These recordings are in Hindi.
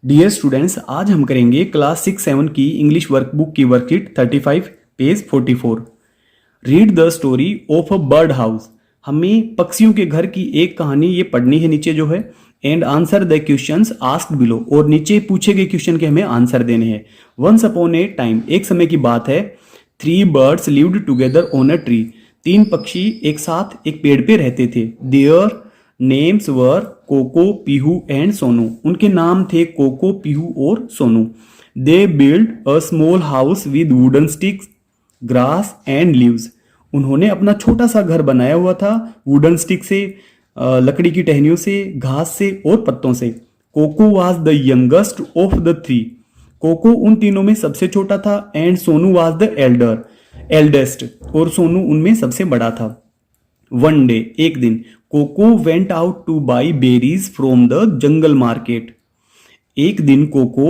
डियर स्टूडेंट्स, आज हम करेंगे क्लास 6-7 की इंग्लिश वर्कबुक की worksheet 35 page 44। Read the story of a bird house. हमें पक्षियों के घर की एक कहानी ये पढ़नी है नीचे जो है। And answer the questions asked below, और नीचे पूछे गए क्वेश्चन के हमें आंसर देने हैं। वंस अपॉन ए टाइम, एक समय की बात है। 3 birds lived together on a tree. 3 पक्षी एक साथ एक पेड़ पे रहते थे। Their names were Coco, Pihu and Sonu. उनके नाम थे कोको, पीहू और Sonu. They build a small house with wooden sticks, grass and leaves. उन्होंने अपना छोटा सा घर बनाया हुआ था वुडन स्टिक से, लकड़ी की टहनियों से, घास से और पत्तों से। Coco was the youngest of the 3। Coco उन तीनों में सबसे छोटा था। And Sonu was the eldest, और सोनू उनमें सबसे बड़ा था। वन डे, एक दिन, Coco went out to buy berries from the jungle market. एक दिन कोको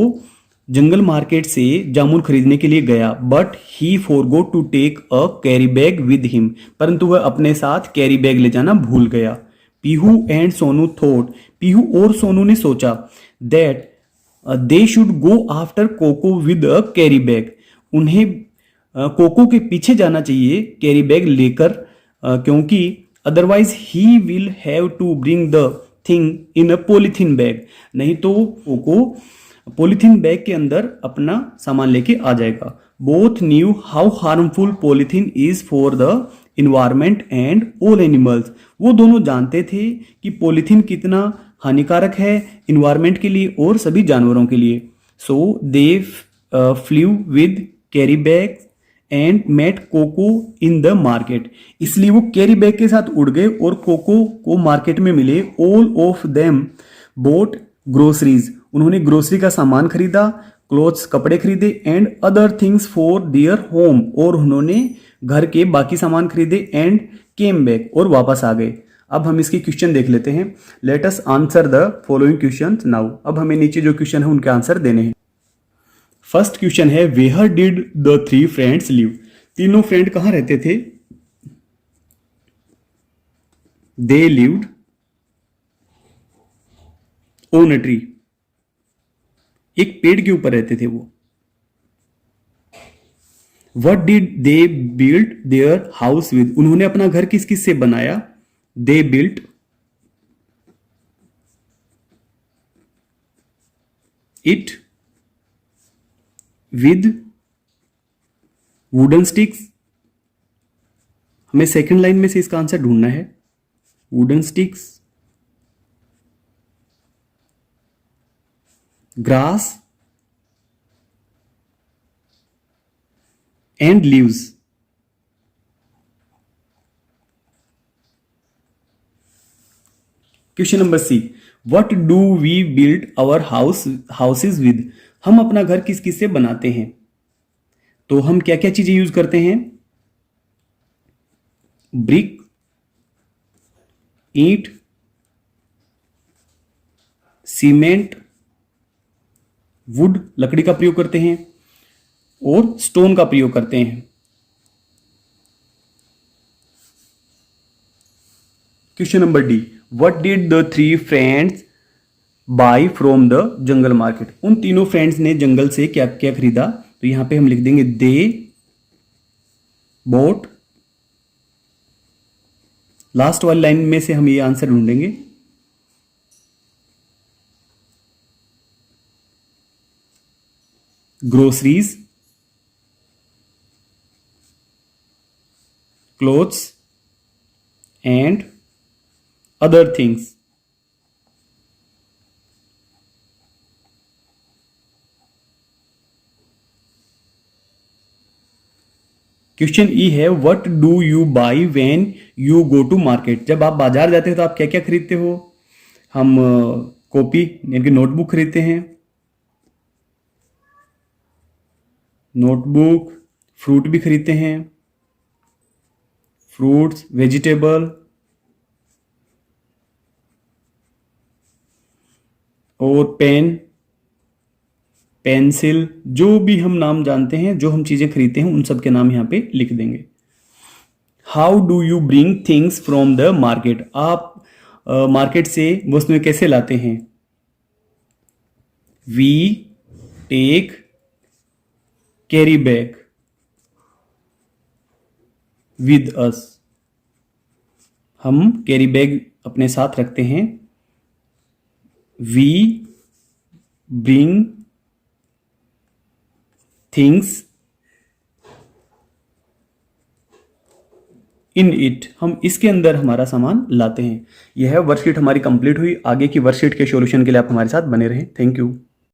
जंगल मार्केट से जामुन खरीदने के लिए गया। But he forgot to take a carry bag with him. परंतु वह अपने साथ कैरी बैग ले जाना भूल गया। पीहू एंड सोनू थॉट, पीहू और सोनू ने सोचा, that they should go after Coco with a carry bag. उन्हें कोको के पीछे जाना चाहिए कैरी बैग लेकर, क्योंकि otherwise he will have to bring the thing in a polythene bag. नहीं तो कोको पॉलीथीन बैग के अंदर अपना सामान लेके आ जाएगा। Both knew how harmful polythene is for the environment and all animals. वो दोनों जानते थे कि पॉलीथीन कितना हानिकारक है इन्वायरमेंट के लिए और सभी जानवरों के लिए। So they flew with carry bag and met coco in the market. इसलिए वो कैरी बैग के साथ उड़ गए और कोको को मार्केट में मिले। All of them bought groceries. उन्होंने ग्रोसरी का सामान खरीदा, क्लोथ्स कपड़े खरीदे, and other things for their home, और उन्होंने घर के बाकी सामान खरीदे। एंड केम बैक, और वापस आ गए। अब हम इसके क्वेश्चन देख लेते हैं। Let us answer the following question now. अब हमें नीचे जो क्वेश्चन है उनके आंसर देने हैं। फर्स्ट क्वेश्चन है, where did the 3 friends live. तीनों फ्रेंड कहां रहते थे? They lived on a tree. एक पेड़ के ऊपर रहते थे वो। What did they build their house with. उन्होंने अपना घर किस किस से बनाया? They built it with wooden sticks. हमें सेकंड लाइन में से इसका आंसर ढूंढना है। Wooden sticks, grass and leaves. Question number C, what do we build our houses with. हम अपना घर किस किस से बनाते हैं? तो हम क्या क्या चीजें यूज करते हैं? ब्रिक, ईंट, सीमेंट, वुड लकड़ी का प्रयोग करते हैं, और स्टोन का प्रयोग करते हैं। Question number D, what did the 3 friends buy from the jungle market. उन तीनों फ्रेंड्स ने जंगल से क्या क्या खरीदा? तो यहां पे हम लिख देंगे दे बोट। लास्ट वाली लाइन में से हम ये आंसर ढूंढेंगे। Groceries, clothes and other things. Question e है, what do you buy when you go to market. जब आप बाजार जाते हो तो आप क्या क्या खरीदते हो? हम कॉपी यानी कि नोटबुक खरीदते हैं। नोटबुक, फ्रूट भी खरीदते हैं, फ्रूट्स, वेजिटेबल, और पेन, पेंसिल, जो भी हम नाम जानते हैं, जो हम चीजें खरीदते हैं उन सब के नाम यहां पे लिख देंगे। How do you bring things from the market. आप मार्केट से वस्तुएं कैसे लाते हैं? We take carry bag with us. हम कैरी बैग अपने साथ रखते हैं। We bring things in it. हम इसके अंदर हमारा सामान लाते हैं। यह वर्कशीट हमारी कंप्लीट हुई। आगे की वर्कशीट के सॉल्यूशन के लिए आप हमारे साथ बने रहें। Thank you.